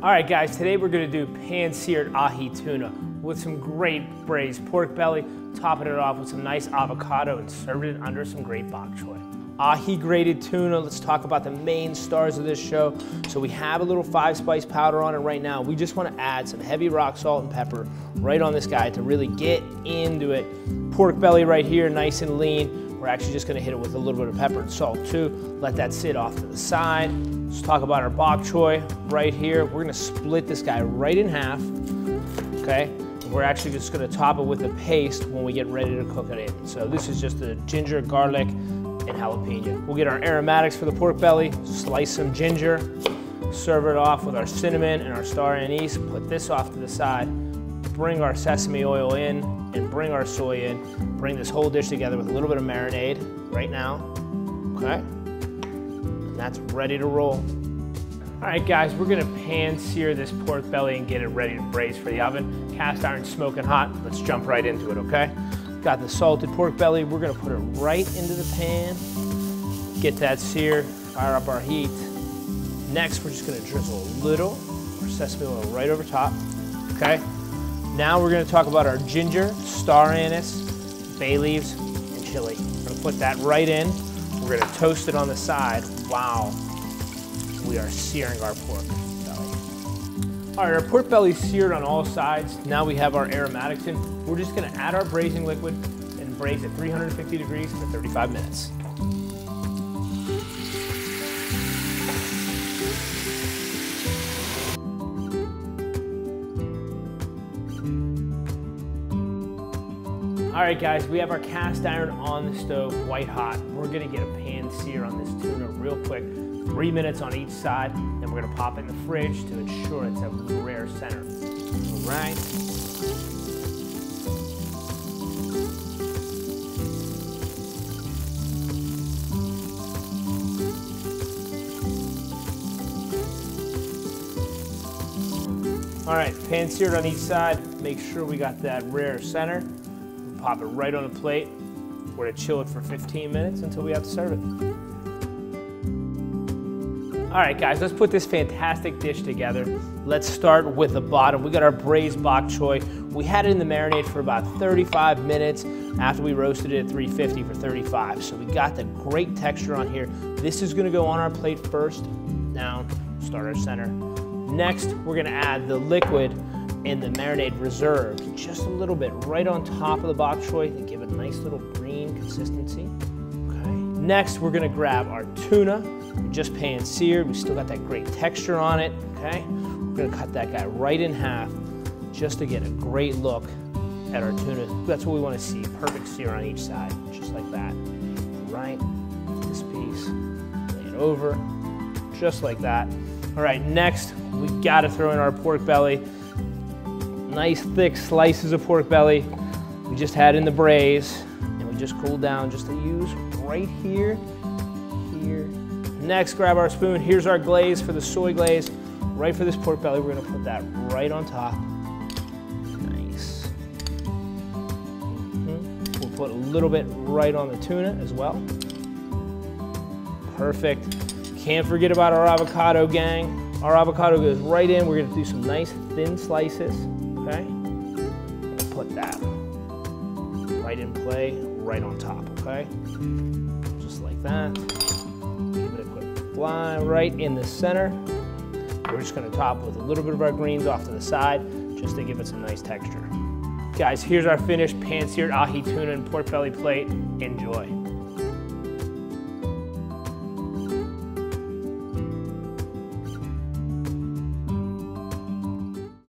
All right guys, today we're gonna do pan-seared ahi tuna with some great braised pork belly, topping it off with some nice avocado and serving it under some great bok choy. Ahi grated tuna, let's talk about the main stars of this show. So we have a little 5-spice powder on it right now. We just wanna add some heavy rock salt and pepper right on this guy to really get into it. Pork belly right here, nice and lean. We're actually just gonna hit it with a little bit of pepper and salt too. Let that sit off to the side. Let's talk about our bok choy right here. We're gonna split this guy right in half, okay? We're actually just gonna top it with a paste when we get ready to cook it in. So this is just the ginger, garlic, and jalapeno. We'll get our aromatics for the pork belly, slice some ginger, serve it off with our cinnamon and our star anise, put this off to the side, bring our sesame oil in, and bring our soy in. Bring this whole dish together with a little bit of marinade right now, okay? And that's ready to roll. All right guys, we're gonna pan sear this pork belly and get it ready to braise for the oven. Cast iron smoking hot, let's jump right into it, okay? Got the salted pork belly, we're gonna put it right into the pan, get that seared, fire up our heat. Next, we're just gonna drizzle a little our sesame oil right over top, okay? Now we're gonna talk about our ginger, star anise, bay leaves, and chili. We're gonna put that right in. We're gonna toast it on the side while we are searing our pork belly. All right, our pork belly's seared on all sides. Now we have our aromatics in. We're just gonna add our braising liquid and braise at 350 degrees for 35 minutes. All right guys, we have our cast iron on the stove, white hot. We're gonna get a pan sear on this tuna real quick, 3 minutes on each side, then we're gonna pop it in the fridge to ensure it's a rare center. All right. All right, pan seared on each side. Make sure we got that rare center. Pop it right on a plate. We're gonna chill it for 15 minutes until we have to serve it. All right guys, let's put this fantastic dish together. Let's start with the bottom. We got our braised bok choy. We had it in the marinade for about 35 minutes after we roasted it at 350 for 35. So we got the great texture on here. This is gonna go on our plate first, down, start our center. Next, we're gonna add the liquid and the marinade reserved, just a little bit right on top of the bok choy to give it a nice little green consistency. Okay. Next, we're gonna grab our tuna. We just pan seared. We still got that great texture on it. Okay. We're gonna cut that guy right in half just to get a great look at our tuna. That's what we want to see. Perfect sear on each side, just like that. Right. This piece, lay it over, just like that. All right. Next, we gotta throw in our pork belly. Nice thick slices of pork belly we just had in the braise, and we just cooled down just to use right here, here. Next, grab our spoon. Here's our glaze for the soy glaze. Right for this pork belly, we're gonna put that right on top. Nice. We'll put a little bit right on the tuna as well. Perfect. Can't forget about our avocado, gang. Our avocado goes right in. We're gonna do some nice thin slices. Okay, put that right in play, right on top, okay? Just like that. Give it a quick fly right in the center. We're just gonna top with a little bit of our greens off to the side, just to give it some nice texture. Guys, here's our finished pan-seared ahi tuna and pork belly plate. Enjoy.